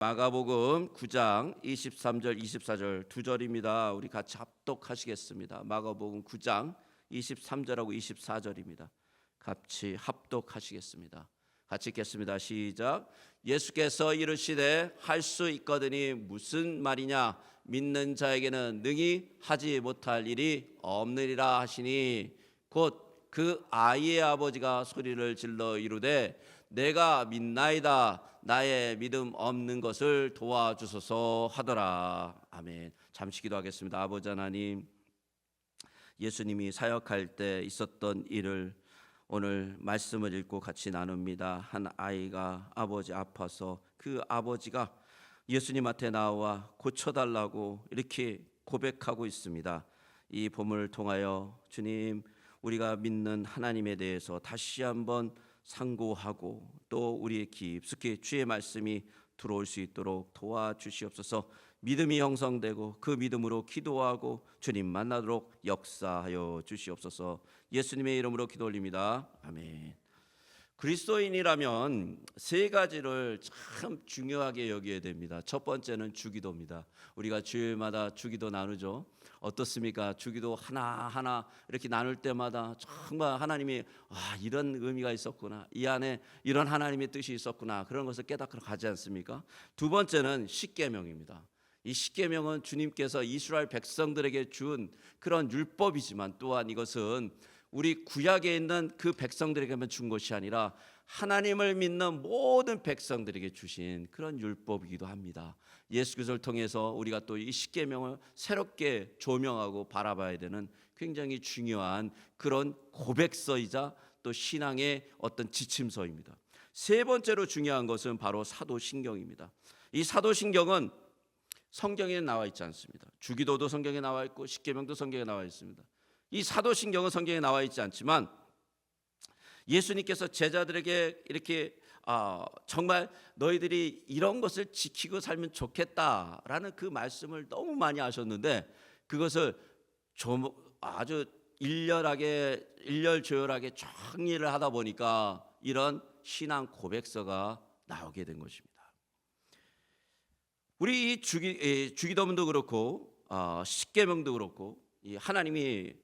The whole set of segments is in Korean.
마가복음 9장 23절 24절 두 절입니다. 우리 같이 합독하시겠습니다. 마가복음 9장 23절하고 24절입니다. 같이 합독하시겠습니다. 같이 읽겠습니다. 시작. 예수께서 이르시되 할 수 있거든이 무슨 말이냐, 믿는 자에게는 능히 하지 못할 일이 없느니라 하시니, 곧 그 아이의 아버지가 소리를 질러 이르되 내가 믿나이다, 나의 믿음 없는 것을 도와주소서 하더라. 아멘. 잠시 기도하겠습니다. 아버지 하나님, 예수님이 사역할 때 있었던 일을 오늘 말씀을 읽고 같이 나눕니다. 한 아이가 아버지 아파서 그 아버지가 예수님한테 나와 고쳐달라고 이렇게 고백하고 있습니다. 이 본문을 통하여 주님, 우리가 믿는 하나님에 대해서 다시 한번 상고하고 또 우리의 깊숙이 주의 말씀이 들어올 수 있도록 도와주시옵소서. 믿음이 형성되고 그 믿음으로 기도하고 주님 만나도록 역사하여 주시옵소서. 예수님의 이름으로 기도 올립니다. 아멘. 그리스도인이라면 세 가지를 참 중요하게 여겨야 됩니다. 첫 번째는 주기도입니다. 우리가 주일마다 주기도 나누죠. 어떻습니까? 주기도 하나하나 이렇게 나눌 때마다 정말 하나님이 이런 의미가 있었구나, 이 안에 이런 하나님의 뜻이 있었구나, 그런 것을 깨닫고 가지 않습니까? 두 번째는 십계명입니다. 이 십계명은 주님께서 이스라엘 백성들에게 준 그런 율법이지만 또한 이것은 우리 구약에 있는 그 백성들에게만 준 것이 아니라 하나님을 믿는 모든 백성들에게 주신 그런 율법이기도 합니다. 예수 그리스도를 통해서 우리가 또 이 십계명을 새롭게 조명하고 바라봐야 되는 굉장히 중요한 그런 고백서이자 또 신앙의 어떤 지침서입니다. 세 번째로 중요한 것은 바로 사도신경입니다. 이 사도신경은 성경에 나와 있지 않습니다. 주기도도 성경에 나와 있고 십계명도 성경에 나와 있습니다. 이 사도신경은 성경에 나와 있지 않지만 예수님께서 제자들에게 이렇게 정말 너희들이 이런 것을 지키고 살면 좋겠다라는 그 말씀을 너무 많이 하셨는데 그것을 좀 아주 일렬조열하게 정리를 하다 보니까 이런 신앙 고백서가 나오게 된 것입니다. 우리 이 주기도문도 그렇고 십계명도 그렇고 이 하나님이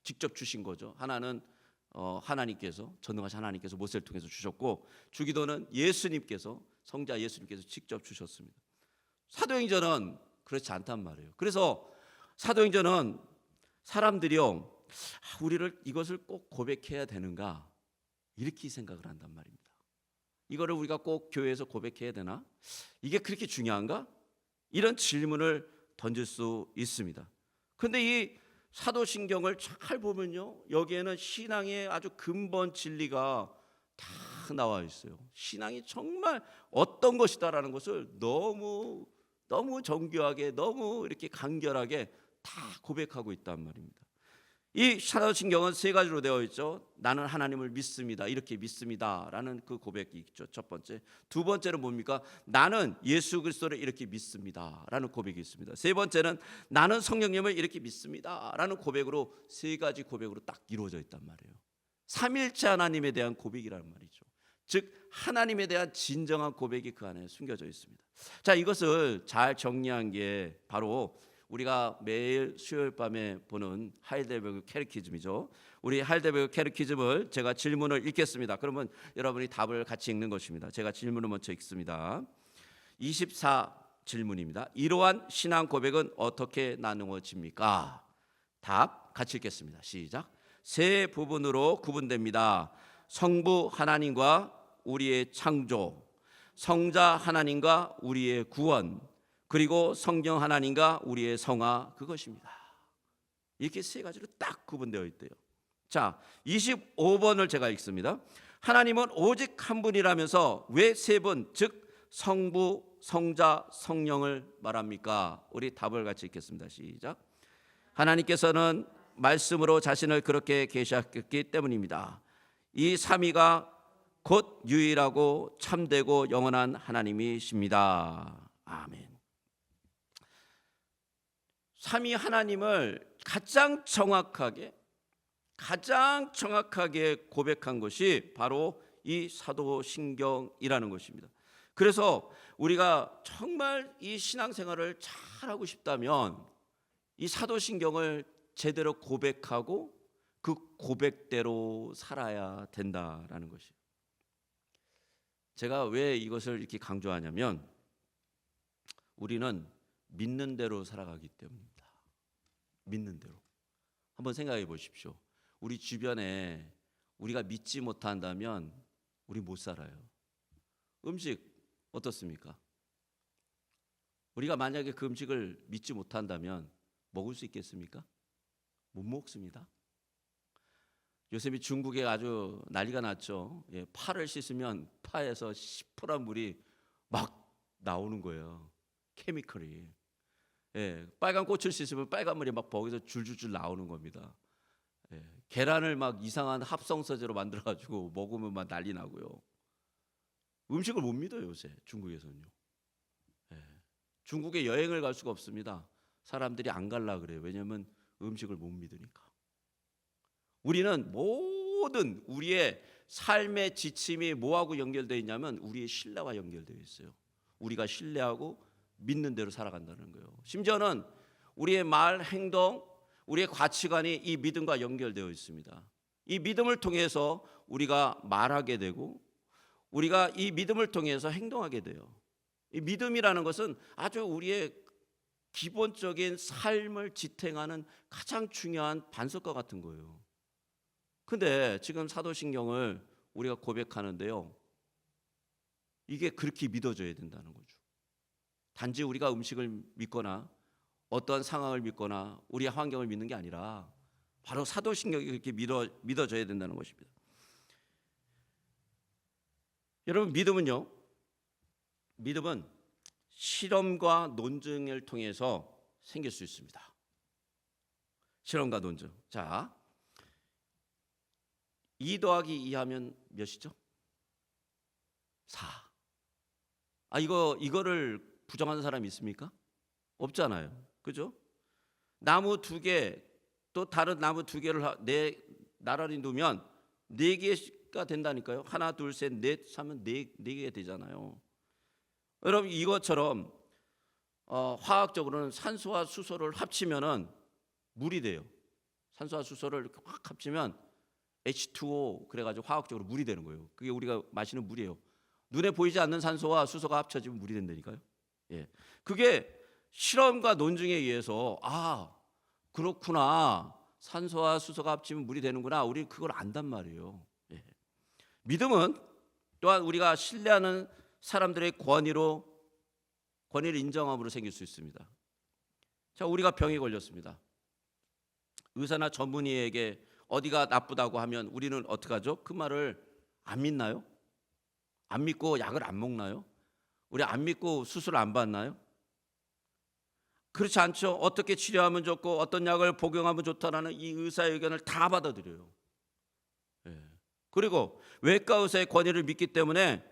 직접 주신 거죠. 하나는 하나님께서, 전능하신 하나님께서 모세를 통해서 주셨고, 주기도는 예수님께서, 성자 예수님께서 직접 주셨습니다. 사도행전은 그렇지 않단 말이에요. 그래서 사도행전은 사람들이요, 우리를 이것을 꼭 고백해야 되는가 이렇게 생각을 한단 말입니다. 이거를 우리가 꼭 교회에서 고백해야 되나? 이게 그렇게 중요한가? 이런 질문을 던질 수 있습니다. 그런데 이 사도신경을 잘 보면요, 여기에는 신앙의 아주 근본 진리가 다 나와 있어요. 신앙이 정말 어떤 것이다라는 것을 너무 정교하게, 너무 이렇게 간결하게 다 고백하고 있단 말입니다. 이 사도신경은 세 가지로 되어 있죠. 나는 하나님을 믿습니다, 이렇게 믿습니다라는 그 고백이 있죠. 첫 번째. 두 번째는 뭡니까? 나는 예수 그리스도를 이렇게 믿습니다라는 고백이 있습니다. 세 번째는 나는 성령님을 이렇게 믿습니다라는 고백으로, 세 가지 고백으로 딱 이루어져 있단 말이에요. 삼일체 하나님에 대한 고백이라는 말이죠. 즉 하나님에 대한 진정한 고백이 그 안에 숨겨져 있습니다. 자, 이것을 잘 정리한 게 바로 우리가 매일 수요일 밤에 보는 하이델베르그 캐테키즘이죠. 우리 하이델베르그 캐테키즘을 제가 질문을 읽겠습니다. 그러면 여러분이 답을 같이 읽는 것입니다. 제가 질문을 먼저 읽습니다. 24 질문입니다. 이러한 신앙 고백은 어떻게 나누어집니까? 답 같이 읽겠습니다. 시작. 세 부분으로 구분됩니다. 성부 하나님과 우리의 창조, 성자 하나님과 우리의 구원, 그리고 성령 하나님과 우리의 성화, 그것입니다. 이렇게 세 가지로 딱 구분되어 있대요. 자, 25번을 제가 읽습니다. 하나님은 오직 한 분이라면서 왜 세 분, 즉 성부, 성자, 성령을 말합니까? 우리 답을 같이 읽겠습니다. 시작. 하나님께서는 말씀으로 자신을 그렇게 계시하셨기 때문입니다. 이 삼위가 곧 유일하고 참되고 영원한 하나님이십니다. 아멘. 삼위 하나님을 가장 정확하게 고백한 것이 바로 이 사도신경이라는 것입니다. 그래서 우리가 정말 이 신앙생활을 잘하고 싶다면 이 사도신경을 제대로 고백하고 그 고백대로 살아야 된다라는 것이에요. 제가 왜 이것을 이렇게 강조하냐면 우리는 믿는 대로 살아가기 때문입니다. 믿는 대로. 한번 생각해 보십시오. 우리 주변에 우리가 믿지 못한다면 우리 못 살아요. 음식 어떻습니까? 우리가 만약에 그 음식을 믿지 못한다면 먹을 수 있겠습니까? 못 먹습니다. 요새 중국에 아주 난리가 났죠. 예, 파를 씻으면 파에서 시퍼런 물이 막 나오는 거예요. 케미컬이. 예, 빨간 꽃을 씻으면 빨간 물이 막 거기서 줄줄줄 나오는 겁니다. 예, 계란을 막 이상한 합성서제로 만들어가지고 먹으면 막 난리 나고요. 음식을 못 믿어요 요새 중국에서는요. 예, 중국에 여행을 갈 수가 없습니다. 사람들이 안 갈라 그래요. 왜냐하면 음식을 못 믿으니까. 우리는 모든 우리의 삶의 지침이 뭐하고 연결되어 있냐면 우리의 신뢰와 연결되어 있어요. 우리가 신뢰하고 믿는 대로 살아간다는 거예요. 심지어는 우리의 말, 행동, 우리의 가치관이 이 믿음과 연결되어 있습니다. 이 믿음을 통해서 우리가 말하게 되고 우리가 이 믿음을 통해서 행동하게 돼요. 이 믿음이라는 것은 아주 우리의 기본적인 삶을 지탱하는 가장 중요한 반석과 같은 거예요. 근데 지금 사도신경을 우리가 고백하는데요. 이게 그렇게 믿어져야 된다는 거죠. 단지 우리가 음식을 믿거나 어떤 상황을 믿거나 우리의 환경을 믿는 게 아니라 바로 사도신경이 그렇게 믿어져야 된다는 것입니다. 여러분 믿음은요. 믿음은 실험과 논증을 통해서 생길 수 있습니다. 실험과 논증. 자, 2 더하기 2 하면 몇이죠? 4. 이거를 부정하는 사람이 있습니까? 없잖아요. 그죠? 나무 2개 또 다른 나무 2개를 나란히 두면 4개가 된다니까요. 하나, 둘, 셋, 넷 하면 4개가 되잖아요. 여러분 이것처럼 화학적으로는 산소와 수소를 합치면은 물이 돼요. 산소와 수소를 이렇게 확 합치면 H2O 그래가지고 화학적으로 물이 되는 거예요. 그게 우리가 마시는 물이에요. 눈에 보이지 않는 산소와 수소가 합쳐지면 물이 된다니까요. 예, 그게 실험과 논증에 의해서 그렇구나. 산소와 수소가 합치면 물이 되는구나. 우리 그걸 안단 말이에요. 예. 믿음은 또한 우리가 신뢰하는 사람들의 권위를 인정함으로 생길 수 있습니다. 자, 우리가 병에 걸렸습니다. 의사나 전문의에게 어디가 나쁘다고 하면 우리는 어떻게 하죠? 그 말을 안 믿나요? 안 믿고 약을 안 먹나요? 우리 안 믿고 수술 안 받나요? 그렇지 않죠. 어떻게 치료하면 좋고 어떤 약을 복용하면 좋다라는 이 의사의 의견을 다 받아들여요. 예. 그리고 외과 의사의 권위를 믿기 때문에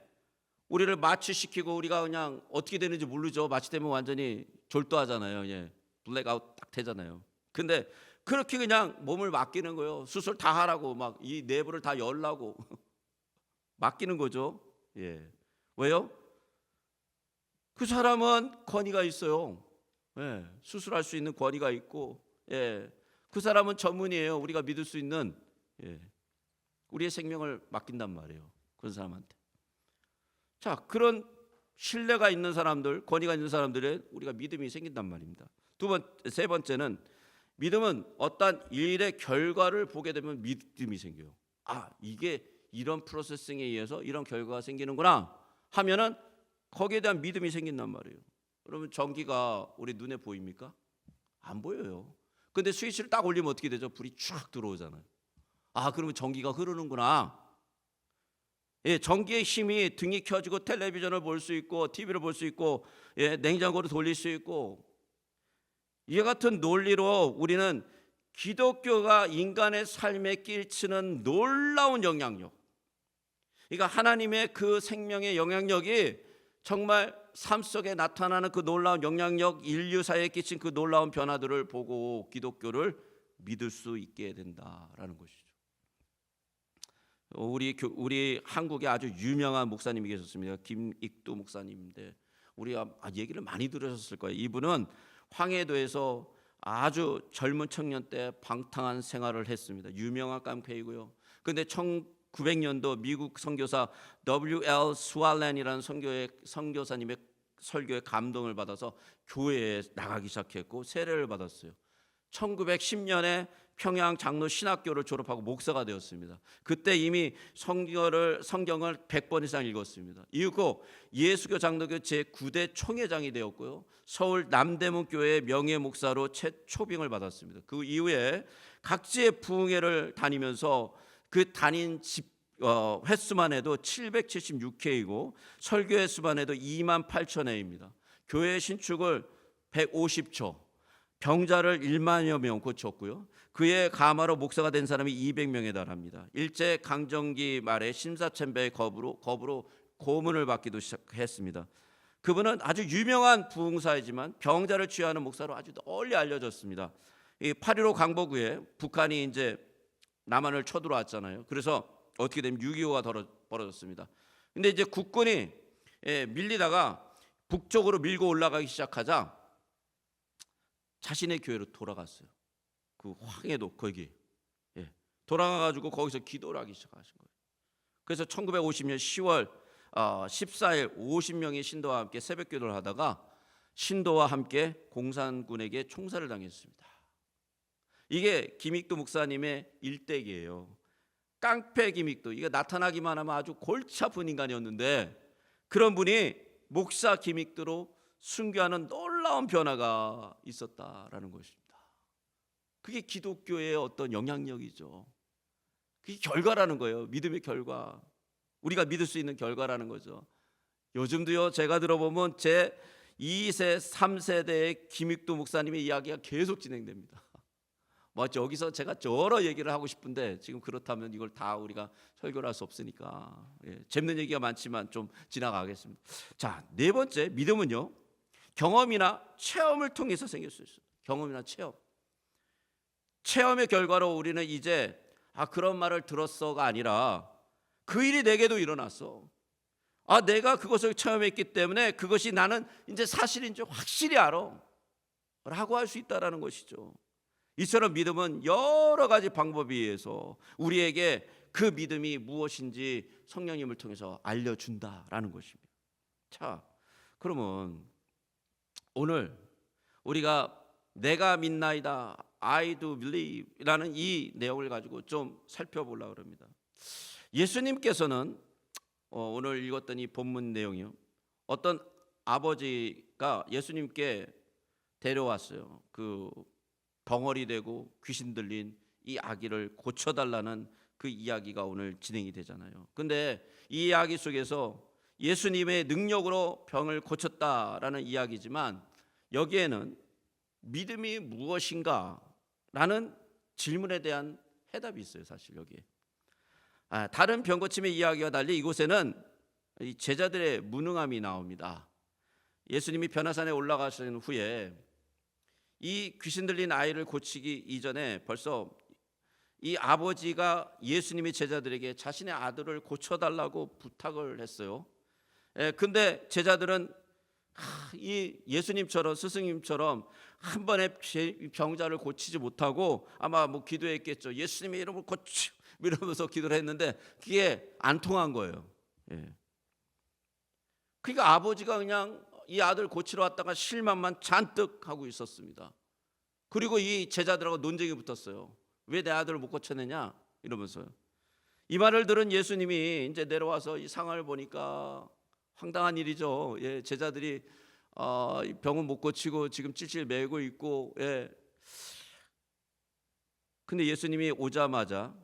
우리를 마취시키고 우리가 그냥 어떻게 되는지 모르죠. 마취되면 완전히 졸도하잖아요. 예. 블랙아웃 딱 되잖아요. 근데 그렇게 그냥 몸을 맡기는 거예요. 수술 다 하라고 막 이 내부를 다 열라고 맡기는 거죠. 예. 왜요? 그 사람은 권위가 있어요. 예. 수술할 수 있는 권위가 있고, 예. 그 사람은 전문이에요. 우리가 믿을 수 있는, 예. 우리의 생명을 맡긴단 말이에요. 그런 사람한테. 자, 그런 신뢰가 있는 사람들, 권위가 있는 사람들에 우리가 믿음이 생긴단 말입니다. 세 번째는 믿음은 어떤 일의 결과를 보게 되면 믿음이 생겨요. 이게 이런 프로세싱에 의해서 이런 결과가 생기는구나 하면은 거기에 대한 믿음이 생긴단 말이에요. 그러면 전기가 우리 눈에 보입니까? 안 보여요. 근데 스위치를 딱 올리면 어떻게 되죠? 불이 쫙 들어오잖아요. 그러면 전기가 흐르는구나. 예, 전기의 힘이 등이 켜지고 텔레비전을 볼 수 있고 TV를 볼 수 있고, 예, 냉장고를 돌릴 수 있고, 이와 같은 논리로 우리는 기독교가 인간의 삶에 끼치는 놀라운 영향력, 그러니까 하나님의 그 생명의 영향력이 정말 삶 속에 나타나는 그 놀라운 영향력, 인류사에 끼친 그 놀라운 변화들을 보고 기독교를 믿을 수 있게 된다라는 것이죠. 우리 한국에 아주 유명한 목사님이 계셨습니다. 김익두 목사님인데 우리가 얘기를 많이 들으셨을 거예요. 이분은 황해도에서 아주 젊은 청년 때 방탕한 생활을 했습니다. 유명한 깡패이고요. 그런데 1900년도 미국 선교사 W.L. 스왈렌이라는 선교사님의 설교에 감동을 받아서 교회에 나가기 시작했고 세례를 받았어요. 1910년에 평양 장로 신학교를 졸업하고 목사가 되었습니다. 그때 이미 성경을 100번 이상 읽었습니다. 이후 예수교 장로교 제9대 총회장이 되었고요. 서울 남대문 교회의 명예 목사로 초빙을 받았습니다. 그 이후에 각지의 부흥회를 다니면서 그 다닌 횟수만 해도 776회이고 설교 횟수만 해도 28,000회입니다. 교회 신축을 150초, 병자를 1만여 명 고쳤고요. 그의 가마로 목사가 된 사람이 200명에 달합니다. 일제 강점기 말에 심사천배의 겁으로 고문을 받기도 시작했습니다. 그분은 아주 유명한 부흥사이지만 병자를 치유하는 목사로 아주 널리 알려졌습니다. 이 8.15 강보구에 북한이 이제 남한을 쳐들어왔잖아요. 그래서 어떻게 되면 6.25가 벌어졌습니다. 근데 이제 국군이 밀리다가 북쪽으로 밀고 올라가기 시작하자 자신의 교회로 돌아갔어요. 그 황해도 거기 돌아가가지고 거기서 기도를 하기 시작하신 거예요. 그래서 1950년 10월 14일 50명의 신도와 함께 새벽기도를 하다가 신도와 함께 공산군에게 총살을 당했습니다. 이게 김익두 목사님의 일대기예요. 깡패 김익두. 이게 나타나기만 하면 아주 골치 아픈 인간이었는데 그런 분이 목사 김익두로 순교하는 놀라운 변화가 있었다라는 것입니다. 그게 기독교의 어떤 영향력이죠. 그게 결과라는 거예요. 믿음의 결과. 우리가 믿을 수 있는 결과라는 거죠. 요즘도요, 제가 들어보면 제 2세, 3세대의 김익두 목사님의 이야기가 계속 진행됩니다. 여기서 제가 여러 얘기를 하고 싶은데 지금 그렇다면 이걸 다 우리가 설교를 할 수 없으니까 재밌는 얘기가 많지만 좀 지나가겠습니다. 자, 네 번째, 믿음은요, 경험이나 체험을 통해서 생길 수 있어요. 경험이나 체험. 체험의 결과로 우리는 이제 그런 말을 들었어가 아니라 그 일이 내게도 일어났어. 내가 그것을 체험했기 때문에 그것이 나는 이제 사실인지 확실히 알아 라고 할 수 있다는 것이죠. 이처럼 믿음은 여러 가지 방법에 의해서 우리에게 그 믿음이 무엇인지 성령님을 통해서 알려준다라는 것입니다. 자, 그러면 오늘 우리가 내가 믿나이다, I do believe 라는 이 내용을 가지고 좀 살펴보려고 합니다. 예수님께서는 오늘 읽었던 이 본문 내용이요, 어떤 아버지가 예수님께 데려왔어요. 그 벙어리 되고 귀신 들린 이 아기를 고쳐달라는 그 이야기가 오늘 진행이 되잖아요. 근데 이 이야기 속에서 예수님의 능력으로 병을 고쳤다라는 이야기지만 여기에는 믿음이 무엇인가 라는 질문에 대한 해답이 있어요. 사실 여기에 다른 병 고침의 이야기와 달리 이곳에는 제자들의 무능함이 나옵니다. 예수님이 변화산에 올라가신 후에 이 귀신 들린 아이를 고치기 이전에 벌써 이 아버지가 예수님의 제자들에게 자신의 아들을 고쳐달라고 부탁을 했어요. 근데 제자들은 이 예수님처럼, 스승님처럼 한 번에 병자를 고치지 못하고 아마 기도했겠죠. 예수님의 이름을 고치 이러면서 기도를 했는데 그게 안 통한 거예요. 그러니까 아버지가 그냥 이 아들 고치러 왔다가 실망만 잔뜩 하고 있었습니다. 그리고 이 제자들하고 논쟁이 붙었어요. 왜 내 아들을 못 고쳐내냐 이러면서요. 이 말을 들은 예수님이 이제 내려와서 이 상황을 보니까 황당한 일이죠. 제자들이 병은 못 고치고 지금 찔찔 매고 있고. 근데 예수님이 오자마자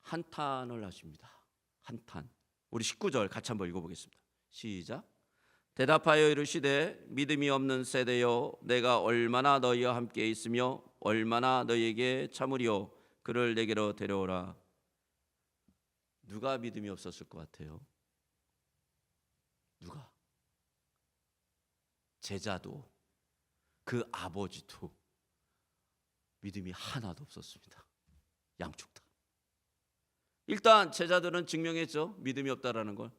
한탄을 하십니다. 한탄. 우리 19절 같이 한번 읽어보겠습니다. 시작. 대답하여 이르시되 믿음이 없는 세대여, 내가 얼마나 너희와 함께 있으며 얼마나 너희에게 참으리요. 그를 내게로 데려오라. 누가 믿음이 없었을 것 같아요? 누가? 제자도 그 아버지도 믿음이 하나도 없었습니다. 양쪽 다. 일단 제자들은 증명했죠. 믿음이 없다라는 걸.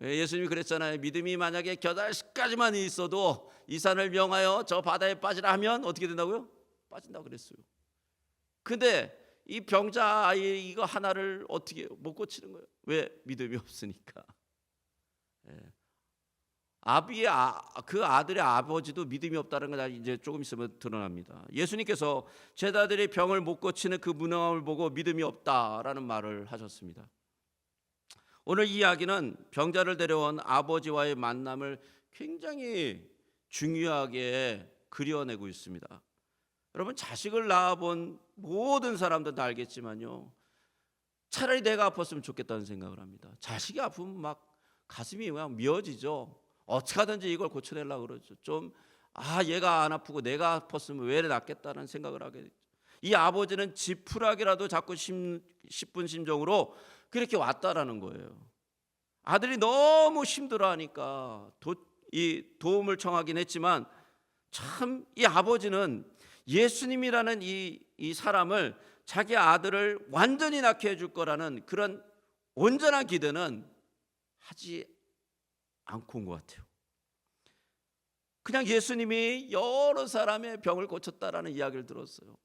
예수님이 그랬잖아요. 믿음이 만약에 겨자씨까지만 있어도 이 산을 명하여 저 바다에 빠지라 하면 어떻게 된다고요? 빠진다고 그랬어요. 근데 이 병자 아이 이거 하나를 어떻게 못 고치는 거예요? 왜? 믿음이 없으니까. 그 아들의 아버지도 믿음이 없다는 걸 이제 조금 있으면 드러납니다. 예수님께서 제자들이 병을 못 고치는 그 무능함을 보고 믿음이 없다라는 말을 하셨습니다. 오늘 이야기는 병자를 데려온 아버지와의 만남을 굉장히 중요하게 그려내고 있습니다. 여러분, 자식을 낳아본 모든 사람들은 다 알겠지만요, 차라리 내가 아팠으면 좋겠다는 생각을 합니다. 자식이 아프면 막 가슴이 그냥 미어지죠. 어떻게 하든지 이걸 고쳐내려고 그러죠. 얘가 안 아프고 내가 아팠으면 왜 낫겠다는 생각을 하게 되죠. 이 아버지는 지푸라기라도 잡고 싶은 심정으로 그렇게 왔다라는 거예요. 아들이 너무 힘들어하니까 도움을 청하긴 했지만, 참 이 아버지는 예수님이라는 이 사람을, 자기 아들을 완전히 낫게 해줄 거라는 그런 온전한 기대는 하지 않고 온 것 같아요. 그냥 예수님이 여러 사람의 병을 고쳤다라는 이야기를 들었어요.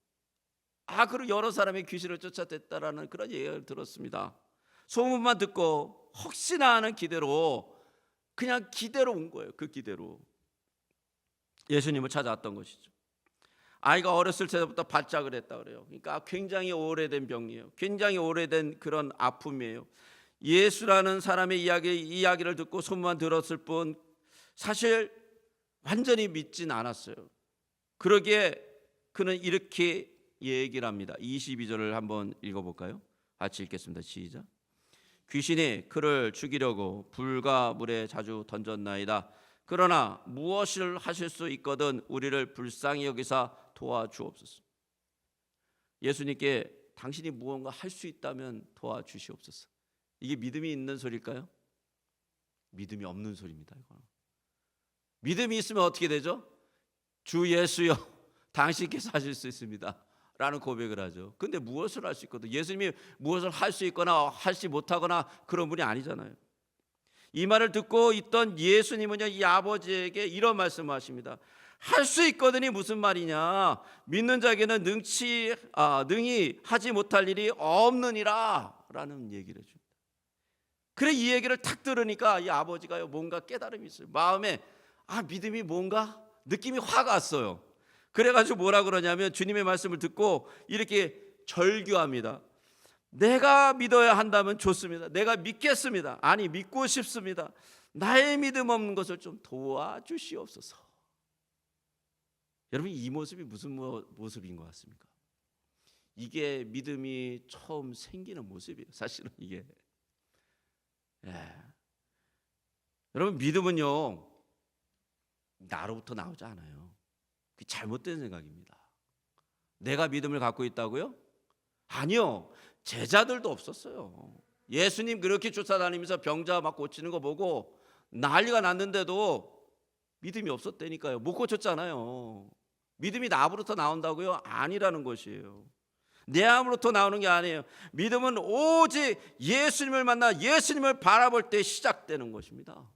그리고 여러 사람의 귀신을 쫓아냈다라는 그런 이야기를 들었습니다. 소문만 듣고 혹시나 하는 기대로, 그냥 기대로 온 거예요. 그 기대로 예수님을 찾아왔던 것이죠. 아이가 어렸을 때부터 발작을 했다 그래요. 그러니까 굉장히 오래된 병이에요. 굉장히 오래된 그런 아픔이에요. 예수라는 사람의 이야기를 듣고 소문만 들었을 뿐 사실 완전히 믿진 않았어요. 그러기에 그는 이렇게 얘기를 합니다. 22절을 한번 읽어볼까요? 같이 읽겠습니다. 시작. 귀신이 그를 죽이려고 불과 물에 자주 던졌나이다. 그러나 무엇을 하실 수 있거든 우리를 불쌍히 여기사 도와주옵소서. 예수님께 당신이 무언가 할 수 있다면 도와주시옵소서. 이게 믿음이 있는 소리일까요? 믿음이 없는 소리입니다. 이거. 믿음이 있으면 어떻게 되죠? 주 예수여, 당신께서 하실 수 있습니다 라는 고백을 하죠. 근데 무엇을 할 수 있거든? 예수님이 무엇을 할 수 있거나 하지 못하거나 그런 분이 아니잖아요. 이 말을 듣고 있던 예수님은요, 이 아버지에게 이런 말씀을 하십니다. 할 수 있거든이 무슨 말이냐? 믿는 자에게는 능히 하지 못할 일이 없느니라 라는 얘기를 해줍니다. 그래, 이 얘기를 탁 들으니까 이 아버지가요, 뭔가 깨달음이 있어요. 마음에 믿음이 뭔가 느낌이 확 왔어요. 그래가지고 뭐라 그러냐면, 주님의 말씀을 듣고 이렇게 절규합니다. 내가 믿어야 한다면 좋습니다. 내가 믿겠습니다. 믿고 싶습니다. 나의 믿음 없는 것을 좀 도와주시옵소서. 여러분, 이 모습이 무슨 모습인 것 같습니까? 이게 믿음이 처음 생기는 모습이에요. 사실은 이게. 여러분, 믿음은요, 나로부터 나오지 않아요. 그게 잘못된 생각입니다. 내가 믿음을 갖고 있다고요? 아니요. 제자들도 없었어요. 예수님 그렇게 쫓아다니면서 병자 막 고치는 거 보고 난리가 났는데도 믿음이 없었다니까요. 못 고쳤잖아요. 믿음이 나로부터 나온다고요? 아니라는 것이에요. 내 암으로부터 나오는 게 아니에요. 믿음은 오직 예수님을 만나 예수님을 바라볼 때 시작되는 것입니다.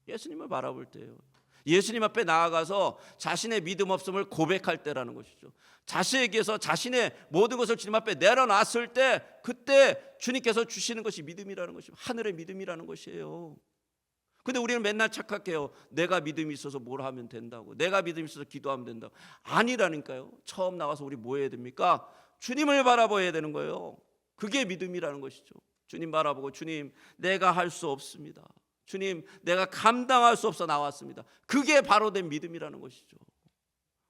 예수님을 바라볼 때요. 예수님 앞에 나아가서 자신의 믿음 없음을 고백할 때라는 것이죠. 자신에게서 자신의 모든 것을 주님 앞에 내려놨을 때, 그때 주님께서 주시는 것이 믿음이라는 것이죠. 하늘의 믿음이라는 것이에요. 근데 우리는 맨날 착각해요. 내가 믿음이 있어서 뭘 하면 된다고, 내가 믿음이 있어서 기도하면 된다고. 아니라니까요. 처음 나와서 우리 뭐 해야 됩니까? 주님을 바라봐야 되는 거예요. 그게 믿음이라는 것이죠. 주님 바라보고, 주님 내가 할 수 없습니다. 주님 내가 감당할 수 없어 나왔습니다. 그게 바로 된 믿음이라는 것이죠.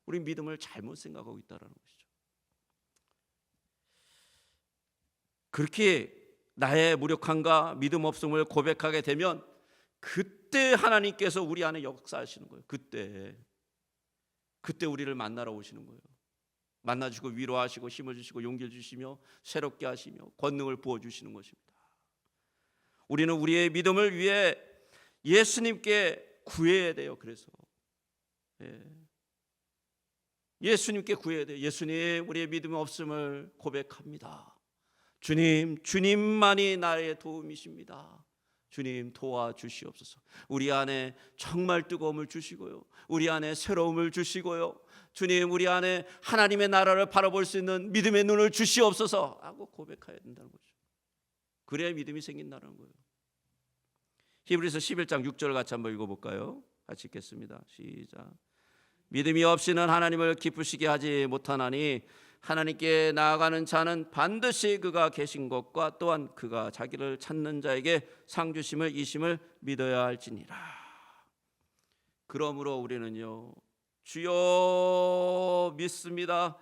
우리 믿음을 잘못 생각하고 있다는 것이죠. 그렇게 나의 무력함과 믿음 없음을 고백하게 되면 그때 하나님께서 우리 안에 역사하시는 거예요. 그때 우리를 만나러 오시는 거예요. 만나주시고 위로하시고 힘을 주시고 용기를 주시며 새롭게 하시며 권능을 부어주시는 것입니다. 우리는 우리의 믿음을 위해 예수님께 구해야 돼요. 그래서 예수님께 구해야 돼요. 예수님, 우리의 믿음이 없음을 고백합니다. 주님, 주님만이 나의 도움이십니다. 주님 도와주시옵소서. 우리 안에 정말 뜨거움을 주시고요, 우리 안에 새로움을 주시고요, 주님 우리 안에 하나님의 나라를 바라볼 수 있는 믿음의 눈을 주시옵소서 하고 고백해야 된다는 거죠. 그래야 믿음이 생긴다는 거예요. 히브리서 11장 6절 같이 한번 읽어볼까요? 같이 읽겠습니다. 시작. 믿음이 없이는 하나님을 기쁘시게 하지 못하나니 하나님께 나아가는 자는 반드시 그가 계신 것과 또한 그가 자기를 찾는 자에게 상 주심을 이심을 믿어야 할지니라. 그러므로 우리는요, 주여 믿습니다.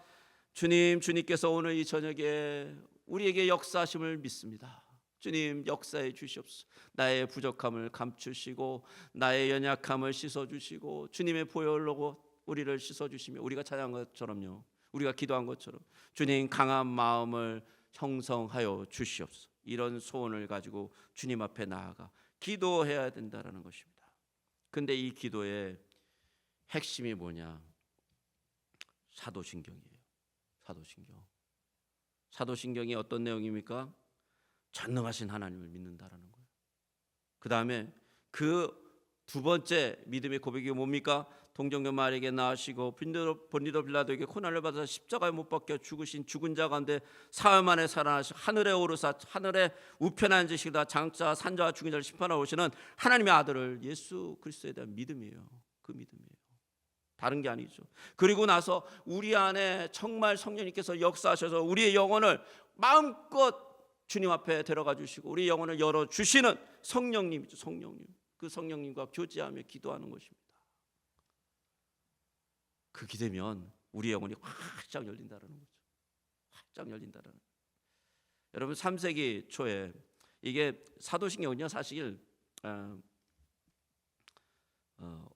주님, 주님께서 오늘 이 저녁에 우리에게 역사하심을 믿습니다. 주님 역사해 주시옵소서. 나의 부족함을 감추시고 나의 연약함을 씻어주시고 주님의 보혈로 우리를 씻어주시며 우리가 찬양한 것처럼요, 우리가 기도한 것처럼 주님 강한 마음을 형성하여 주시옵소서. 이런 소원을 가지고 주님 앞에 나아가 기도해야 된다는 것입니다. 근데 이 기도의 핵심이 뭐냐? 사도신경이에요. 사도신경이 어떤 내용입니까? 전능하신 하나님을 믿는다라는 거예요. 그 다음에 그 두 번째 믿음의 고백이 뭡니까? 동정녀 마리아에게 낳으시고 본디도 빌라도에게 고난을 받아서 십자가에 못 박혀 죽으신 죽은 자 가운데 사흘 만에 살아나시 하늘에 오르사 하늘에 우편에 앉으시다 장차 산자와 죽은 자를 심판하러 오시는 하나님의 아들을 예수 그리스도에 대한 믿음이에요. 그 믿음이에요. 다른 게 아니죠. 그리고 나서 우리 안에 정말 성령님께서 역사하셔서 우리의 영혼을 마음껏 주님 앞에 데려가 주시고 우리 영혼을 열어주시는 성령님이죠. 성령님. 그 성령님과 교제하며 기도하는 것입니다. 그렇게 되면 우리 영혼이 활짝 열린다는 거죠. 활짝 열린다는. 여러분 3세기 초에 이게 사도신경은요, 사실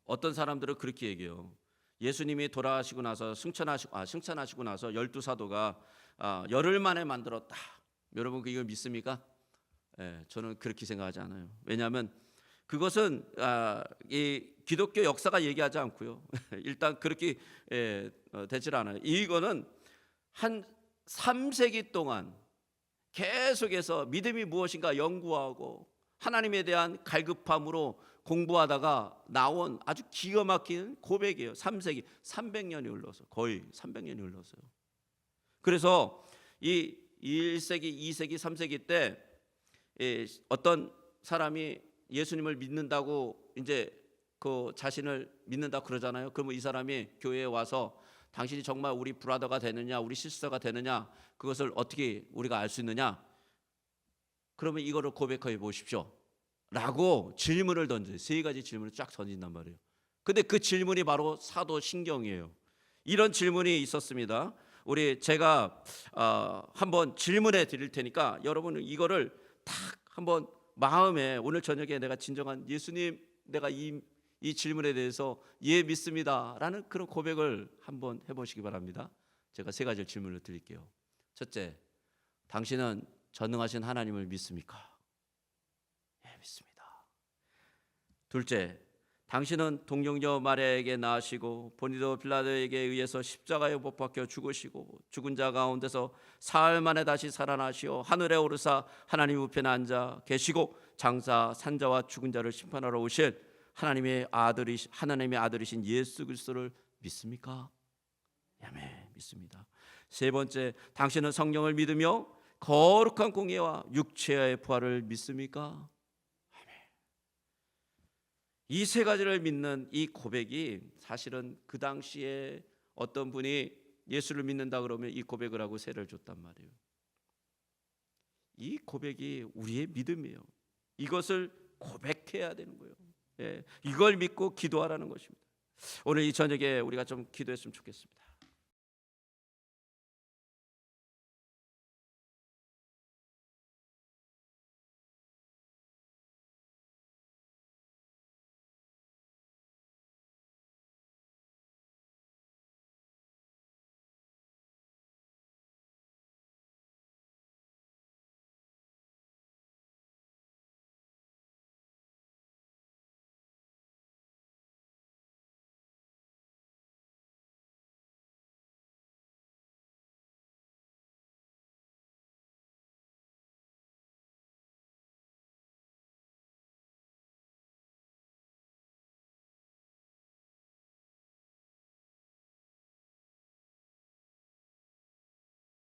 어떤 사람들은 그렇게 얘기해요. 예수님이 돌아가시고 나서 승천하시고 나서 12사도가 열흘 만에 만들었다. 여러분 이걸 믿습니까? 저는 그렇게 생각하지 않아요. 왜냐하면 그것은 이 기독교 역사가 얘기하지 않고요. 일단 그렇게 되질 않아요. 이거는 한 3세기 동안 계속해서 믿음이 무엇인가 연구하고 하나님에 대한 갈급함으로 공부하다가 나온 아주 기가 막힌 고백이에요. 3세기 300년이 흘러서 거의 300년이 흘렀어요. 그래서 이 1세기, 2세기, 3세기 때 어떤 사람이 예수님을 믿는다고 이제 그 자신을 믿는다고 그러잖아요. 그러면 이 사람이 교회에 와서 당신이 정말 우리 브라더가 되느냐, 우리 시스터가 되느냐, 그것을 어떻게 우리가 알 수 있느냐? 그러면 이거를 고백해 보십시오 라고 질문을 던져요. 세 가지 질문을 쫙 던진단 말이에요. 근데 그 질문이 바로 사도신경이에요. 이런 질문이 있었습니다. 제가 한번 질문해 드릴 테니까 여러분은 이거를 딱 한번 마음에 오늘 저녁에 내가 진정한 예수님, 내가 이 질문에 대해서 믿습니다 라는 그런 고백을 한번 해보시기 바랍니다. 제가 세 가지 질문을 드릴게요. 첫째, 당신은 전능하신 하나님을 믿습니까? 믿습니다. 둘째, 당신은 동정녀 마리아에게 낳으시고 본디도 빌라도에게 의해서 십자가에 못 박혀 죽으시고 죽은 자 가운데서 사흘 만에 다시 살아나시어 하늘에 오르사 하나님 우편에 앉아 계시고 장사 산자와 죽은 자를 심판하러 오실 하나님의 아들이신 예수 그리스도를 믿습니까? 아멘, 믿습니다. 세 번째, 당신은 성령을 믿으며 거룩한 공예와 육체의 부활을 믿습니까? 이 세 가지를 믿는 이 고백이 사실은 그 당시에 어떤 분이 예수를 믿는다 그러면 이 고백을 하고 세를 줬단 말이에요. 이 고백이 우리의 믿음이에요. 이것을 고백해야 되는 거예요. 이걸 믿고 기도하라는 것입니다. 오늘 이 저녁에 우리가 좀 기도했으면 좋겠습니다.